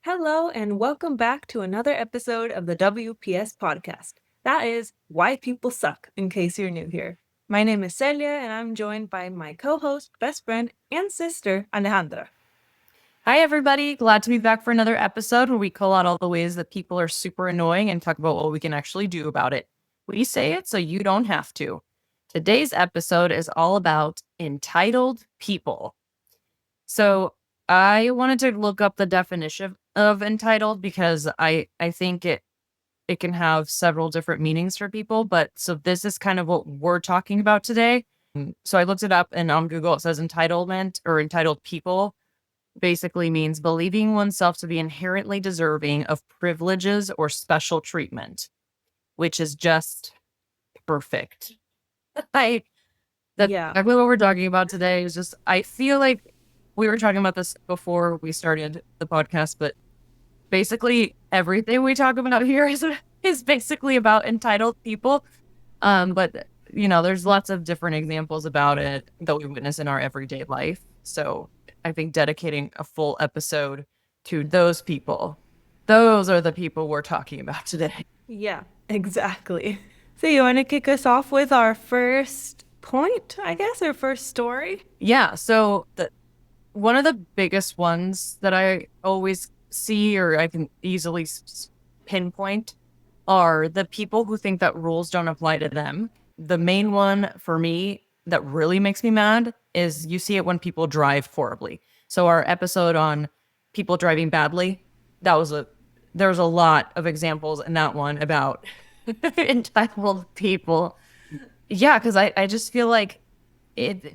Hello, and welcome back to another episode of the WPS podcast. That is Why People Suck, in case you're new here. My name is Celia, and I'm joined by my co host, best friend, and sister, Alejandra. Hi, everybody. Glad to be back for another episode where we call out all the ways that people are super annoying and talk about what we can actually do about it. We say it so you don't have to. Today's episode is all about entitled people. So I wanted to look up the definition of entitled because I think it can have several different meanings for people. But so this is kind of what we're talking about today. So I looked it up and on Google it says entitlement or entitled people basically means believing oneself to be inherently deserving of privileges or special treatment, which is just perfect. That's Yeah. exactly what we're talking about today. Is just I feel like we were talking about this before we started the podcast, but basically everything we talk about here is basically about entitled people. But there's lots of different examples about it that we witness in our everyday life. So I think dedicating a full episode to those people, those are the people we're talking about today. Yeah, exactly. So, you want to kick us off with our first point, I guess, or first story? Yeah. So one of the biggest ones that I always see or I can easily pinpoint are the people who think that rules don't apply to them. The main one for me that really makes me mad is you see it when people drive horribly. So our episode on people driving badly, there was a lot of examples in that one about entitled people. Yeah, because I just feel like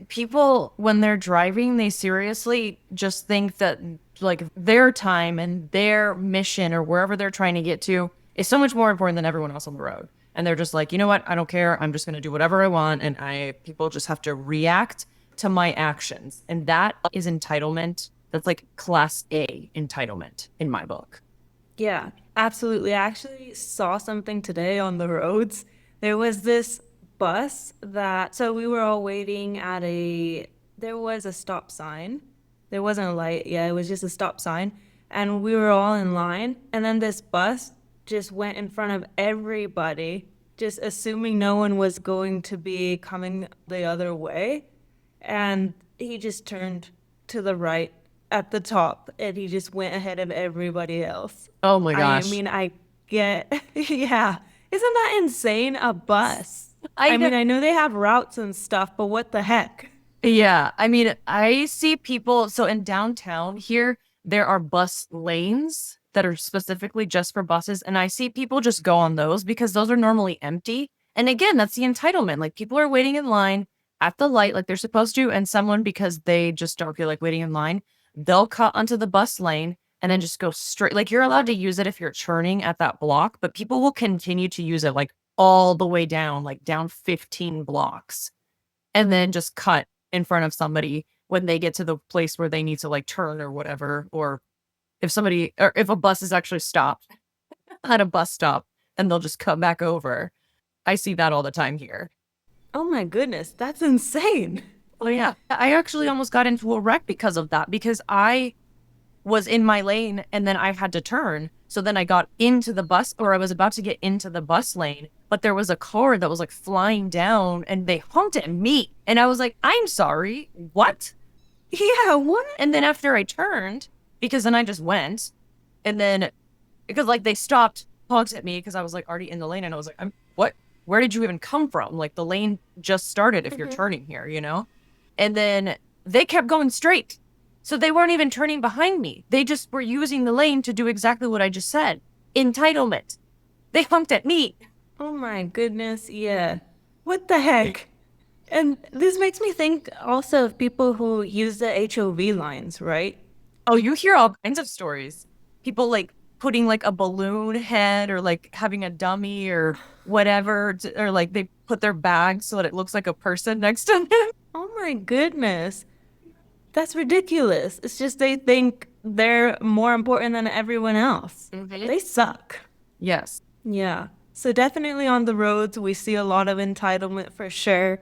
people when they're driving, they seriously just think that like their time and their mission or wherever they're trying to get to is so much more important than everyone else on the road. And they're just like, you know what? I don't care. I'm just going to do whatever I want. And people just have to react to my actions. And that is entitlement. That's like class A entitlement in my book. Yeah, absolutely. I actually saw something today on the roads. There was this bus so we were all waiting there was a stop sign. There wasn't a light, yeah, it was just a stop sign. And we were all in line. And then this bus just went in front of everybody, just assuming no one was going to be coming the other way. And he just turned to the right at the top and he just went ahead of everybody else. Oh my I gosh. mean, I get, yeah. Isn't that insane? A bus. I I know. mean, I know they have routes and stuff, but what the heck? Yeah. I mean, I see people. So in downtown here, there are bus lanes that are specifically just for buses. And I see people just go on those because those are normally empty. And again, that's the entitlement. Like people are waiting in line at the light like they're supposed to. And someone, because they just don't feel like waiting in line, they'll cut onto the bus lane and then just go straight. Like you're allowed to use it if you're turning at that block, but people will continue to use it like all the way down, like down 15 blocks and then just cut in front of somebody when they get to the place where they need to like turn or whatever, or if a bus is actually stopped at a bus stop and they'll just come back over. I see that all the time here. Oh my goodness, that's insane. Oh yeah. I actually almost got into a wreck because of that, because I was in my lane and then I had to turn. So then I got into the bus, or I was about to get into the bus lane, but there was a car that was like flying down and they honked at me. And I was like, I'm sorry. What? Yeah, what? And then after I turned, because then I just went, and then because like they stopped, honked at me because I was like already in the lane, and I was like, what? Where did you even come from? Like the lane just started if you're turning here, you know? And then they kept going straight. So they weren't even turning behind me. They just were using the lane to do exactly what I just said. Entitlement. They honked at me. Oh my goodness, yeah. What the heck? And this makes me think also of people who use the HOV lines, right? Oh, you hear all kinds of stories. People like putting like a balloon head or like having a dummy or whatever, or like they put their bag so that it looks like a person next to them. Oh my goodness. That's ridiculous. It's just they think they're more important than everyone else. Mhm. They suck. Yes. Yeah. So definitely on the roads, we see a lot of entitlement for sure.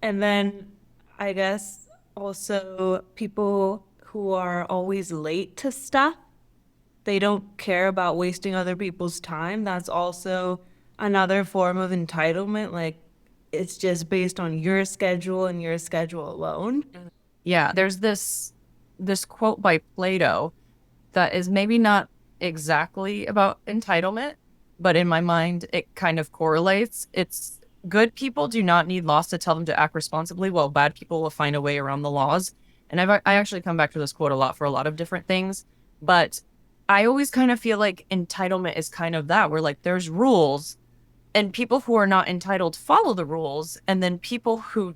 And then I guess also people who are always late to stuff. they don't care about wasting other people's time. That's also another form of entitlement. Like, it's just based on your schedule and your schedule alone. Yeah, there's this quote by Plato that is maybe not exactly about entitlement, but in my mind it kind of correlates. It's good people do not need laws to tell them to act responsibly, while bad people will find a way around the laws. And I actually come back to this quote a lot for a lot of different things, but I always kind of feel like entitlement is kind of that, where like there's rules and people who are not entitled follow the rules, and then people who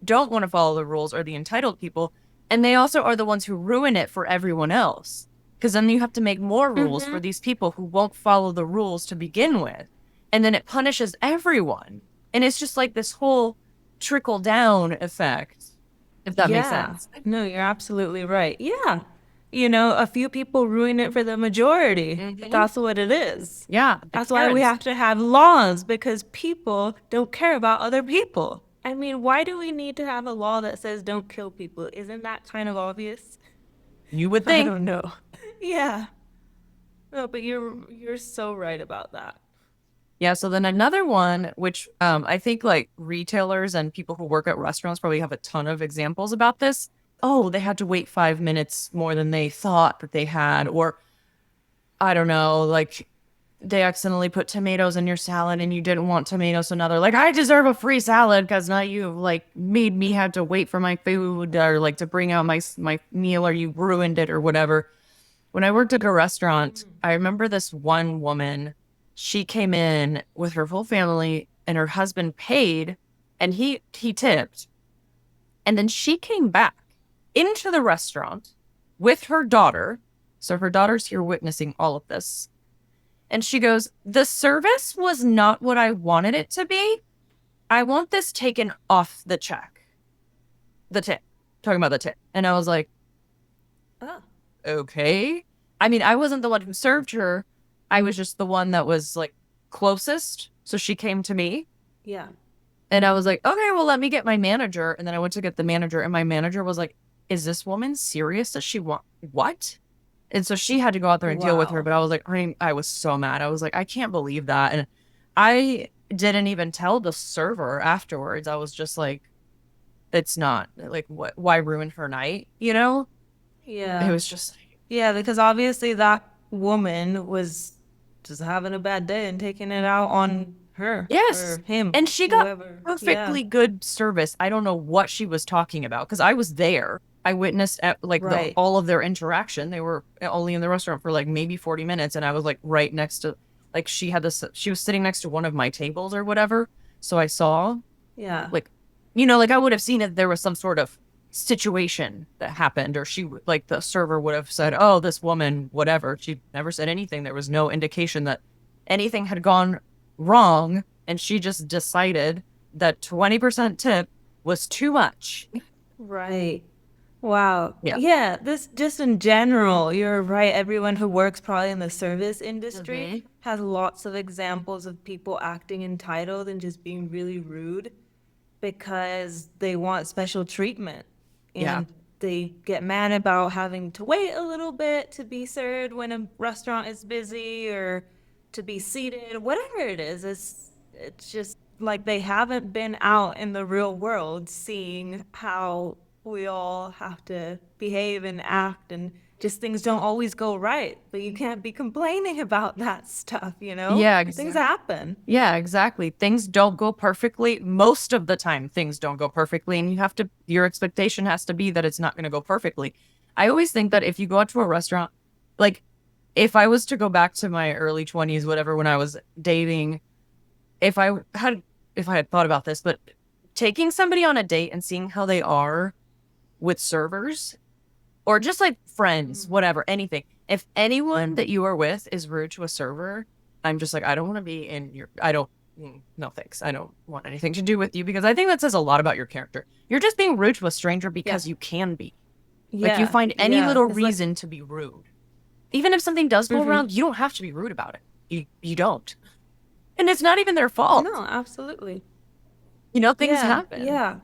don't want to follow the rules are the entitled people. And they also are the ones who ruin it for everyone else. Because then you have to make more rules for these people who won't follow the rules to begin with. And then it punishes everyone. And it's just like this whole trickle down effect, if that makes Yeah. sense. No, you're absolutely right. Yeah. You know, a few people ruin it for the majority. That's what it is. Yeah. The That's why we parents. have to have laws because people don't care about other people. I mean, why do we need to have a law that says don't kill people? Isn't that kind of obvious? You would I think. don't know. Yeah. No, but you're so right about that. Yeah, so then another one, which I think like retailers and people who work at restaurants probably have a ton of examples about this. Oh, they had to wait 5 minutes more than they thought that they had, or I don't know, like they accidentally put tomatoes in your salad and you didn't want tomatoes, so now they're like, I deserve a free salad because now you like made me have to wait for my food or like to bring out my meal, or you ruined it or whatever. When I worked at a restaurant, I remember this one woman, she came in with her full family and her husband paid and he tipped. And then she came back into the restaurant with her daughter. So her daughter's here witnessing all of this. And she goes, "The service was not what I wanted it to be. I want this taken off the check." The tip. Talking about the tip. And I was like, Oh. okay. I mean, I wasn't the one who served her. I was just the one that was like closest. So she came to me Yeah. and I was like, okay, well, let me get my manager. And then I went to get the manager and my manager was like, is this woman serious? Does she want what? And so she had to go out there and deal with her. Wow. But I was like, I was so mad. I was like, I can't believe that. And I didn't even tell the server afterwards. I was just like, it's not like, what, why ruin her night? You know, it Yeah. was just Yeah, because obviously that woman was just having a bad day and taking it out on her yes. or him, And she got whoever. Yeah. perfectly good service. I don't know what she was talking about because I was there. I witnessed like Right. all of their interaction. They were only in the restaurant for like maybe 40 minutes and I was like right next to like she was sitting next to one of my tables or whatever. So I saw Yeah. like like I would have seen if there was some sort of situation that happened, or like the server would have said, oh, this woman whatever. She never said anything. There was no indication that anything had gone wrong, and she just decided that 20% tip was too much. Right. Wow. Yeah. Yeah, this just in general, you're right. Everyone who works probably in the service industry has lots of examples of people acting entitled and just being really rude because they want special treatment. Yeah. And they get mad about having to wait a little bit to be served when a restaurant is busy or to be seated, whatever it is. It's just like they haven't been out in the real world seeing how we all have to behave and act and just things don't always go right. But you can't be complaining about that stuff, you know? Yeah, Things exactly. happen. Yeah, exactly. Things don't go perfectly. Most of the time, things don't go perfectly, and your expectation has to be that it's not going to go perfectly. I always think that if you go out to a restaurant, like if I was to go back to my early 20s, whatever, when I was dating, if I had thought about this, but taking somebody on a date and seeing how they are with servers or just like friends, whatever, anything. If anyone that you are with is rude to a server, I'm just like, I don't want to be in I don't, no thanks. I don't want anything to do with you because I think that says a lot about your character. You're just being rude to a stranger Yeah. because you can be. Like you Yeah. find any Yeah. little It's like, reason to be rude. Even if something does go wrong, you don't have to be rude about it. You don't. And it's not even their fault. no, absolutely. Things Yeah. happen. Yeah.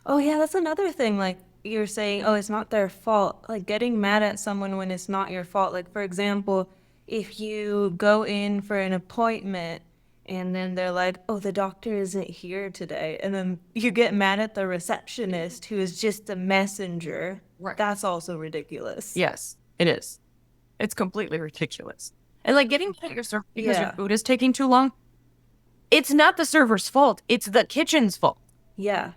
Oh, yeah. That's another thing. Like, you're saying, oh, it's not their fault. Like getting mad at someone when it's not your fault. Like, for example, if you go in for an appointment and then they're like, oh, the doctor isn't here today. And then you get mad at the receptionist who is just a messenger. Right. That's also ridiculous. Yes, it is. It's completely ridiculous. And like getting mad at your server because your Yeah. food is taking too long, it's not the server's fault. It's the kitchen's fault. Yeah.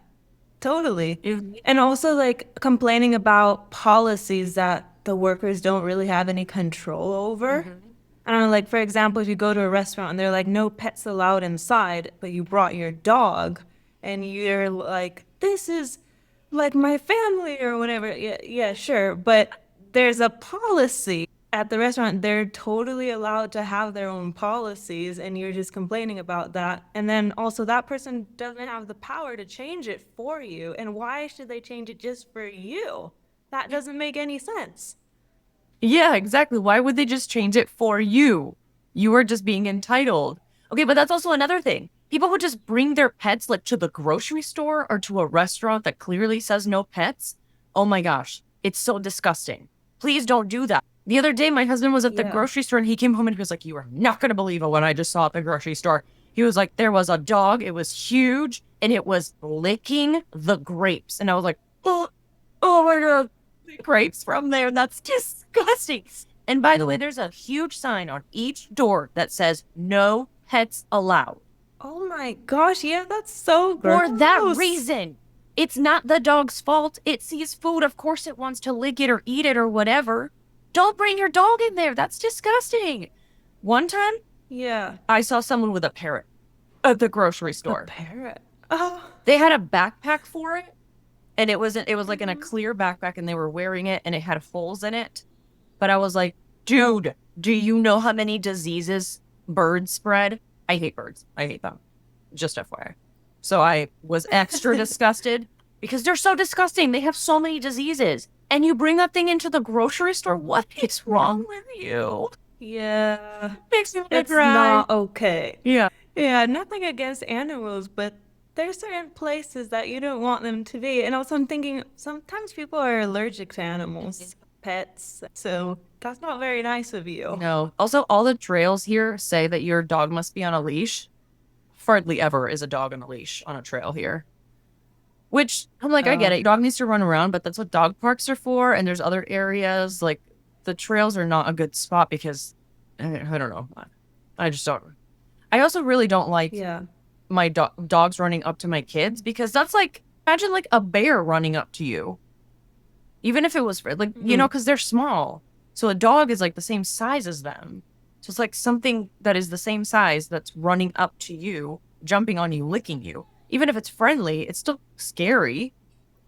Totally. You- And also like complaining about policies that the workers don't really have any control over. I don't know, like for example, if you go to a restaurant and they're like, no pets allowed inside, but you brought your dog and you're like, this is like my family or whatever. Yeah, yeah, sure. But there's a policy at the restaurant. They're totally allowed to have their own policies and you're just complaining about that. And then also that person doesn't have the power to change it for you. And why should they change it just for you? That doesn't make any sense. Yeah, exactly. Why would they just change it for you? You are just being entitled. Okay, but that's also another thing. People would just bring their pets like to the grocery store or to a restaurant that clearly says no pets. Oh my gosh, it's so disgusting. Please don't do that. The other day, my husband was at the Yeah. grocery store and he came home and he was like, you are not going to believe what I just saw at the grocery store. He was like, there was a dog. It was huge and it was licking the grapes. And I was like, oh my God, grapes from there. That's disgusting. And by the way, there's a huge sign on each door that says no pets allowed. Oh my gosh, yeah, that's so For that gross. reason, it's not the dog's fault. It sees food. Of course, it wants to lick it or eat it or whatever. Don't bring your dog in there. That's disgusting. One time, Yeah. I saw someone with a parrot at the grocery A store. parrot. Oh, They had a backpack for it, and it was like in a clear backpack, and they were wearing it, and it had holes in it. But I was like, dude, do you know how many diseases birds spread? I hate birds. I hate them. Just FYI. So I was extra disgusted because they're so disgusting. They have so many diseases. And you bring that thing into the grocery store? What is wrong with you? yeah. Makes me want to It's cry. not okay. Yeah. Yeah, nothing against animals, but there's certain places that you don't want them to be. And also, I'm thinking sometimes people are allergic to animals, pets. So that's not very nice of you. No. Also, all the trails here say that your dog must be on a leash. Hardly ever is a dog on a leash on a trail here. Which, I'm like, I get it. Your dog needs to run around, but that's what dog parks are for. And there's other areas. Like, the trails are not a good spot because, I don't know. I just don't. I also really don't like Yeah. my dogs running up to my kids because that's like, imagine like a bear running up to you. Even if it was like, you know, because they're small. So a dog is like the same size as them. So it's like something that is the same size that's running up to you, jumping on you, licking you. Even if it's friendly, it's still scary.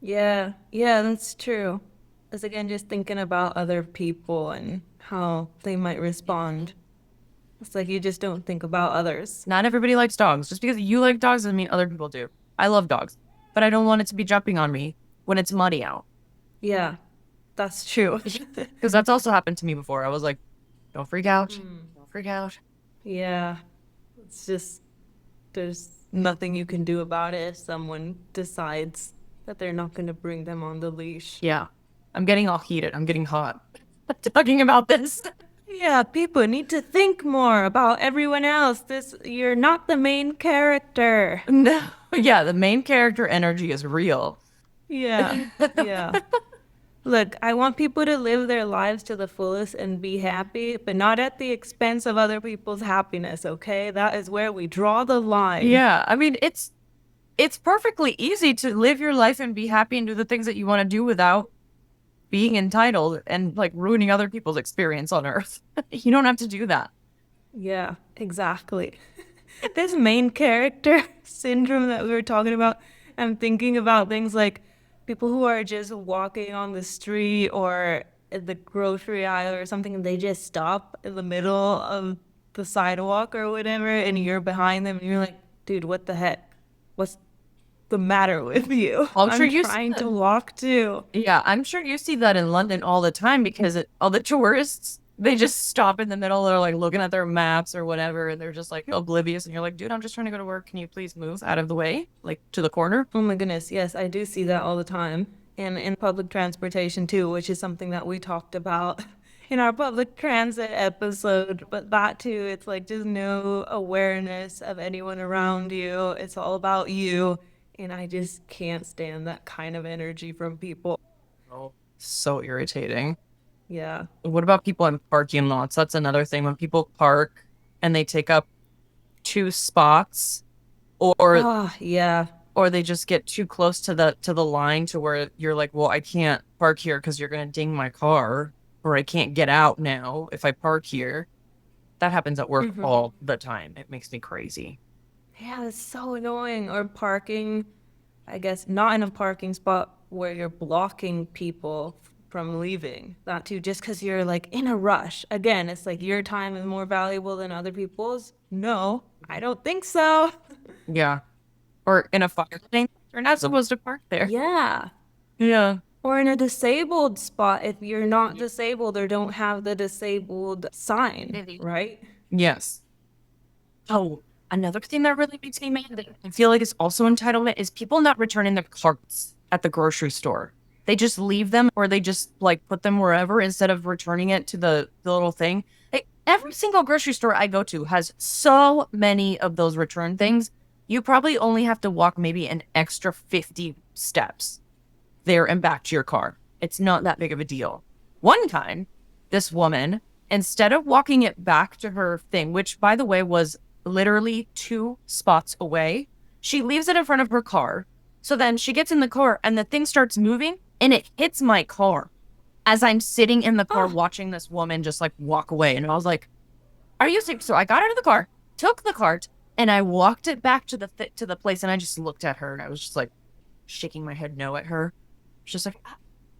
Yeah. Yeah, that's true. It's again just thinking about other people and how they might respond. It's like you just don't think about others. Not everybody likes dogs. Just because you like dogs doesn't mean other people do. I love dogs, but I don't want it to be jumping on me when it's muddy out. Yeah, that's true. Because that's also happened to me before. I was like, don't freak out. Don't freak out. Yeah, it's just there's nothing you can do about it if someone decides that they're not going to bring them on the leash. Yeah. I'm getting all heated. I'm getting hot. Talking about this. Yeah, people need to think more about everyone else. This you're not the main character. No. Yeah, the main character energy is real. Yeah. Yeah. Look, I want people to live their lives to the fullest and be happy, but not at the expense of other people's happiness, okay? That is where we draw the line. Yeah, I mean, it's perfectly easy to live your life and be happy and do the things that you want to do without being entitled and like ruining other people's experience on earth. You don't have to do that. Yeah, exactly. This main character syndrome that we were talking about, I'm thinking about things like people who are just walking on the street or at the grocery aisle or something, and they just stop in the middle of the sidewalk or whatever, and you're behind them, and you're like, dude, what the heck? What's the matter with you? I'm sure I'm you trying to walk too. Yeah, I'm sure you see that in London all the time because all the tourists, they just stop in the middle. They're like looking at their maps or whatever, and they're just like oblivious. And you're like, dude, I'm just trying to go to work. Can you please move out of the way, like to the corner? Oh my goodness, yes, I do see that all the time. and in public transportation too, which is something that we talked about in our public transit episode. But that too, it's like just no awareness of anyone around you. It's all about you. And I just can't stand that kind of energy from people. Oh, so irritating. Yeah. What about people in parking lots? That's another thing. When people park and they take up two spots, or Oh, yeah. they just get too close to the line to where you're like, well, I can't park here because you're gonna ding my car, or I can't get out now if I park here. That happens at work all the time. It makes me crazy. Yeah, it's so annoying. Or parking, I guess, not in a parking spot where you're blocking people from leaving. That too, just because you're like in a rush. Again, it's like your time is more valuable than other people's. No, I don't think so. Yeah. Or in a fire lane, you're not supposed to park there. Yeah. Yeah. Or in a disabled spot if you're not disabled or don't have the disabled sign, right? Yes. Oh, another thing that really makes me mad that I feel like is also entitlement is people not returning their carts at the grocery store. They just leave them, or they just like put them wherever instead of returning it to the little thing. Like, every single grocery store I go to has so many of those return things. You probably only have to walk maybe an extra 50 steps there and back to your car. It's not that big of a deal. One time, this woman, instead of walking it back to her thing, which by the way was literally two spots away, she leaves it in front of her car. So then she gets in the car and the thing starts moving and it hits my car as I'm sitting in the car watching this woman just like walk away. And I was like, are you serious? So I got out of the car, took the cart, and I walked it back to the place, and I just looked at her and I was just like shaking my head no at her. Just like, "Ah."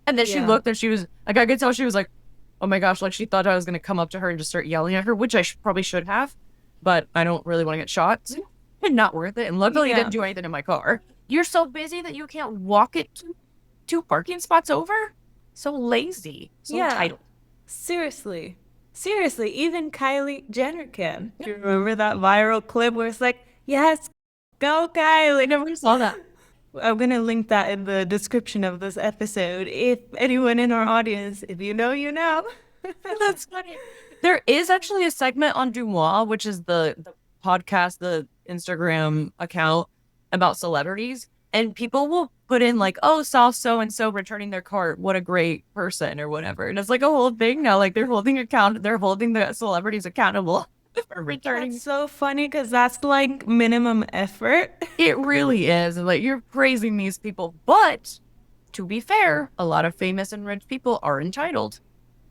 And then she Yeah. looked and she was like, I could tell she was like, oh my gosh, like she thought I was going to come up to her and just start yelling at her, which I probably should have, but I don't really want to get shot. So not worth it. And luckily it Yeah. didn't do anything in my car. You're so busy that you can't walk it two parking spots over? So lazy. So Yeah. entitled. Seriously. Seriously, even Kylie Jenner can. Do you remember that viral clip where it's like, yes, go Kylie? I never saw that. I'm going to link that in the description of this episode. If anyone in our audience, if you know, you know. That's funny. There is actually a segment on Dumois, which is the podcast, the Instagram account about celebrities. And people will put in like, oh, saw so and so returning their cart. What a great person or whatever. And it's like a whole thing now. Like they're holding the celebrities accountable for returning. That's so funny because that's like minimum effort. It really is. Like you're praising these people. But to be fair, a lot of famous and rich people are entitled.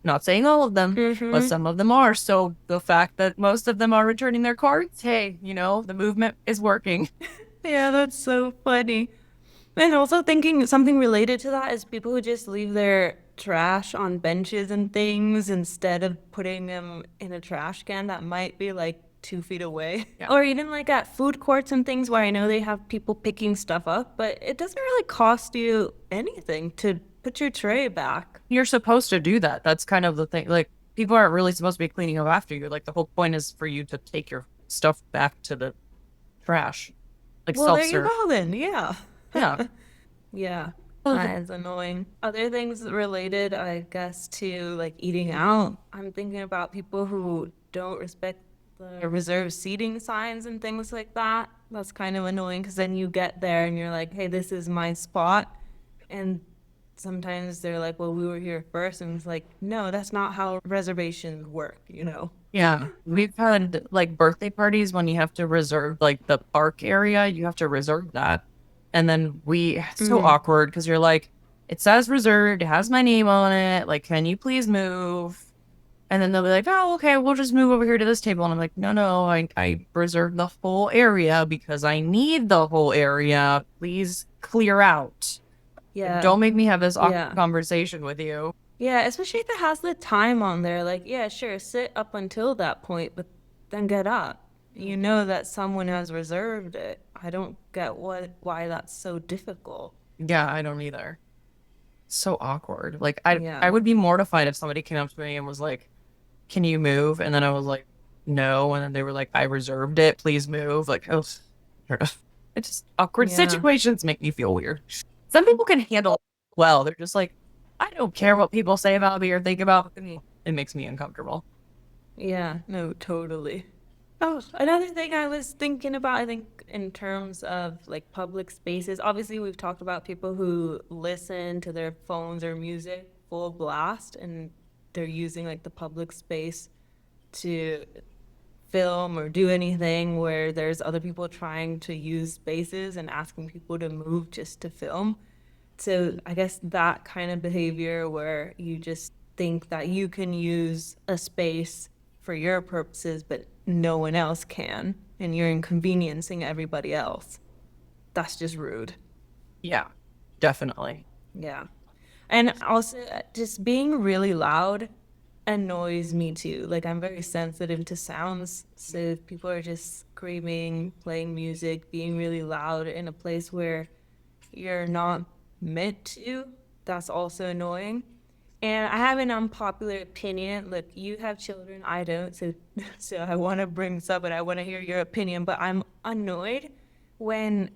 Not saying all of them, but some of them are. So the fact that most of them are returning their cards, hey, the movement is working. Yeah, that's so funny. And also thinking something related to that is people who just leave their trash on benches and things instead of putting them in a trash can that might be like 2 feet away. Yeah. Or even like at food courts and things where I know they have people picking stuff up, but it doesn't really cost you anything to put your tray back. You're supposed to do that. That's kind of the thing. Like, people aren't really supposed to be cleaning up after you. Like, the whole point is for you to take your stuff back to the trash. Like, Well, there you self-serve. go then. Yeah. Yeah. Yeah. That is annoying. Other things related, I guess, to like eating out. I'm thinking about people who don't respect the reserved seating signs and things like that. That's kind of annoying because then you get there and you're like, hey, this is my spot. And sometimes they're like, well, we were here first. And it's like, no, that's not how reservations work. Yeah. We've had, like, birthday parties when you have to reserve, like, the park area. You have to reserve that. And then it's so awkward because you're like, it says reserved, it has my name on it. Like, can you please move? And then they'll be like, oh, okay, we'll just move over here to this table. And I'm like, no, I reserved the whole area because I need the whole area. Please clear out. Yeah. Don't make me have this awkward conversation with you. Yeah, especially if it has the time on there. Like, yeah, sure, sit up until that point, but then get up. You know that someone has reserved it. I don't get why that's so difficult. Yeah, I don't either. So awkward. Like, I Yeah. would be mortified if somebody came up to me and was like, can you move? And then I was like, no. And then they were like, I reserved it. Please move. Like, oh, it's just awkward Yeah. situations make me feel weird. Some people can handle well. They're just like, I don't care what people say about me or think about me. It makes me uncomfortable. Yeah, no, totally. Oh, another thing I was thinking about, I think, in terms of like public spaces, obviously, we've talked about people who listen to their phones or music full blast and they're using like the public space to film or do anything where there's other people trying to use spaces and asking people to move just to film. So I guess that kind of behavior where you just think that you can use a space for your purposes, but no one else can, and you're inconveniencing everybody else. That's just rude. Yeah, definitely. Yeah. And also, just being really loud annoys me too. Like, I'm very sensitive to sounds. So, if people are just screaming, playing music, being really loud in a place where you're not meant to, that's also annoying. And I have an unpopular opinion. Look, you have children, I don't. So, so I want to bring this up and I want to hear your opinion. But I'm annoyed when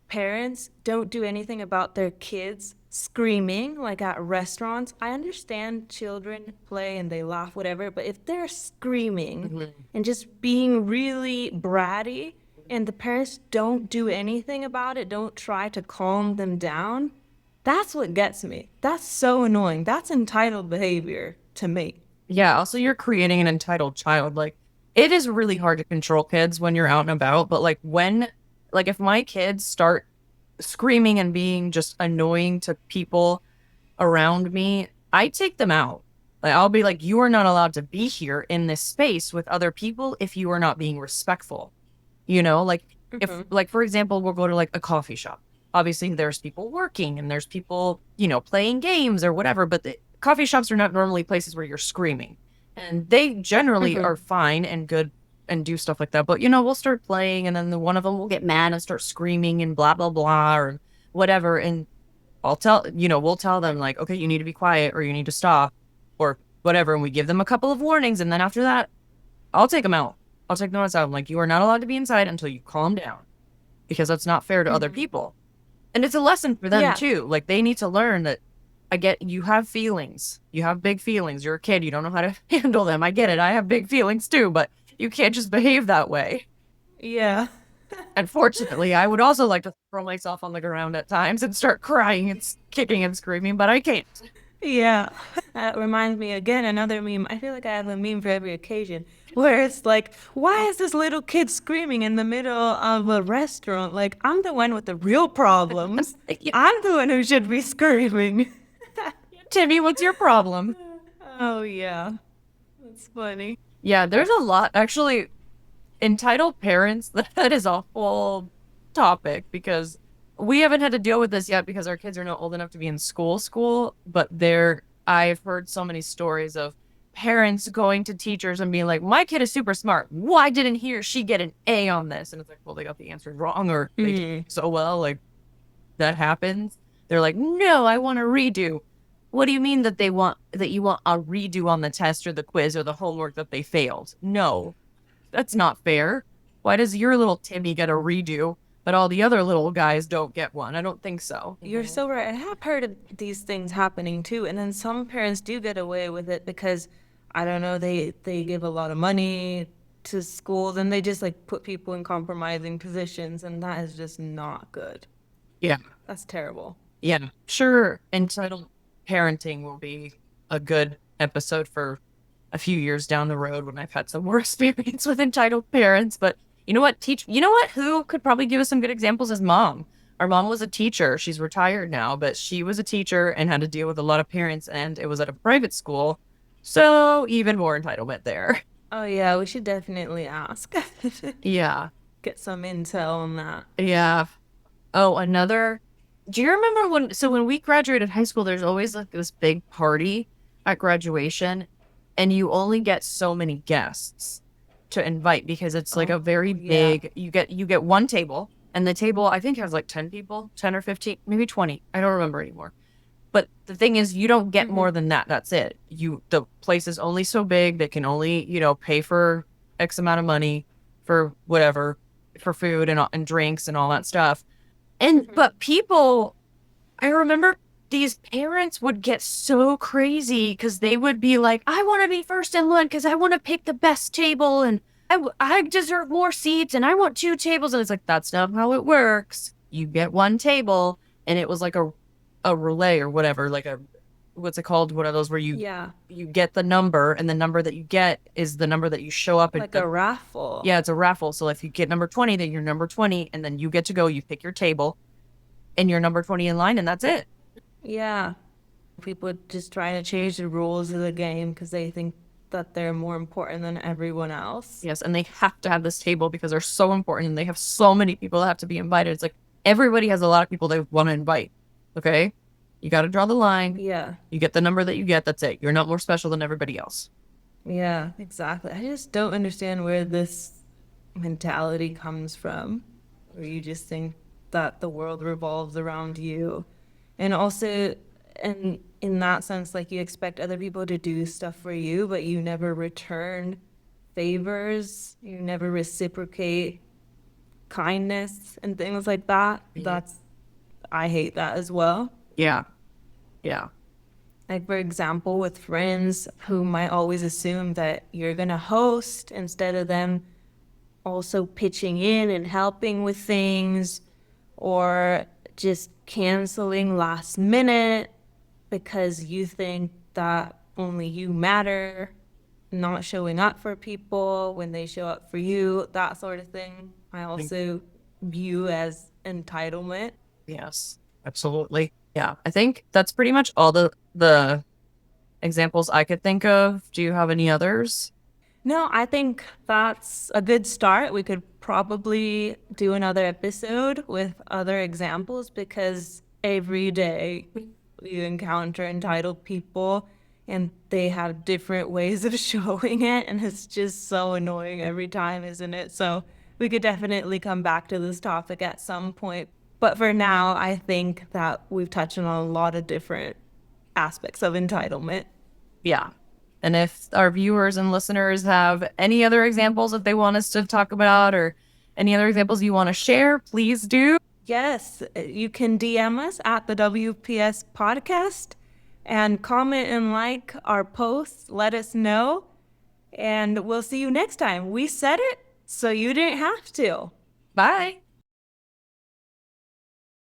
parents don't do anything about their kids screaming like at restaurants. I understand children play and they laugh, whatever, but if they're screaming Mhm. and just being really bratty and the parents don't do anything about it, don't try to calm them down, that's what gets me. That's so annoying. That's entitled behavior to me. Yeah, also you're creating an entitled child. Like it is really hard to control kids when you're out and about, but like if my kids start screaming and being just annoying to people around me, I take them out. Like I'll be like, you are not allowed to be here in this space with other people if you are not being respectful. Like if Mm-hmm. like for example, we'll go to like a coffee shop. Obviously there's people working and there's people, playing games or whatever, but the coffee shops are not normally places where you're screaming. And they generally Mm-hmm. are fine and good and do stuff like that. But we'll start playing and then one of them will get mad and start screaming and blah blah blah or whatever. And we'll tell them like, okay, you need to be quiet or you need to stop or whatever. And we give them a couple of warnings. And then after that, I'll take them out. I'll take them outside. I'm like, you are not allowed to be inside until you calm down because that's not fair to other Mm-hmm. people. And it's a lesson for them Yeah. too. Like they need to learn that I get you have feelings. You have big feelings. You're a kid. You don't know how to handle them. I get it. I have big feelings too, but you can't just behave that way. Yeah. Unfortunately, I would also like to throw myself on the ground at times and start crying and kicking and screaming, but I can't. Yeah. That reminds me again, another meme. I feel like I have a meme for every occasion where it's like, why is this little kid screaming in the middle of a restaurant? Like, I'm the one with the real problems. Yeah, I'm the one who should be screaming. Timmy, what's your problem? Oh, yeah. That's funny. Yeah, there's a lot. Actually, entitled parents, that is a whole topic because we haven't had to deal with this yet because our kids are not old enough to be in school, but I've heard so many stories of parents going to teachers and being like, my kid is super smart. Why didn't he or she get an A on this? And it's like, well, they got the answers wrong or they did Mm. so well. Like that happens. They're like, no, I want a redo. What do you mean that you want a redo on the test or the quiz or the homework that they failed? No, that's not fair. Why does your little Timmy get a redo, but all the other little guys don't get one? I don't think so. You're so right. I have heard of these things happening too. And then some parents do get away with it because I don't know, they give a lot of money to schools and they just like put people in compromising positions and that is just not good. Yeah. That's terrible. Yeah. Sure. Entitled parenting will be a good episode for a few years down the road when I've had some more experience with entitled parents. But you know what? Who could probably give us some good examples is mom. Our mom was a teacher. She's retired now, but she was a teacher and had to deal with a lot of parents, and it was at a private school. So even more entitlement there. Oh yeah, we should definitely ask. Yeah. Get some intel on that. Yeah. Oh, do you remember when we graduated high school, there's always like this big party at graduation, and you only get so many guests to invite because it's like a Oh very yeah. big, you get one table, and the table I think has like 10 people, 10 or 15, maybe 20. I don't remember anymore. But the thing is, you don't get Hmm. more than that. That's it. The place is only so big. They can only, pay for X amount of money for whatever, for food and drinks and all that stuff. Hmm. But people, I remember these parents would get so crazy because they would be like, I want to be first in line because I want to pick the best table and I deserve more seats and I want 2 tables. And it's like, that's not how it works. You get 1 table. And it was like a relay or whatever, like what's it called? One of those where Yeah, you get the number and the number that you get is the number that you show up like a raffle. yeah, it's a raffle. So if you get number 20, then you're number 20 and then you get to go, you pick your table and you're number 20 in line and that's it. Yeah. People just trying to change the rules of the game because they think that they're more important than everyone else. Yes, and they have to have this table because they're so important and they have so many people that have to be invited. It's like everybody has a lot of people they want to invite. Okay? You got to draw the line. Yeah. You get the number that you get. That's it. You're not more special than everybody else. Yeah, exactly. I just don't understand where this mentality comes from, where you just think that the world revolves around you. And also, and in that sense, like you expect other people to do stuff for you, but you never return favors, you never reciprocate kindness and things like that. I hate that as well. Yeah. Yeah. Like, for example, with friends who might always assume that you're going to host instead of them also pitching in and helping with things, or just canceling last minute because you think that only you matter, not showing up for people when they show up for you, that sort of thing. I also view as entitlement. Yes. Absolutely. Yeah. I think that's pretty much all the examples I could think of. Do you have any others? No, I think that's a good start. We could probably do another episode with other examples because every day you encounter entitled people and they have different ways of showing it, and it's just so annoying every time, isn't it? So we could definitely come back to this topic at some point. But for now, I think that we've touched on a lot of different aspects of entitlement. Yeah. And if our viewers and listeners have any other examples that they want us to talk about or any other examples you want to share, please do. Yes, you can DM us at the WPS podcast and comment and like our posts. Let us know. And we'll see you next time. We said it, so you didn't have to. Bye.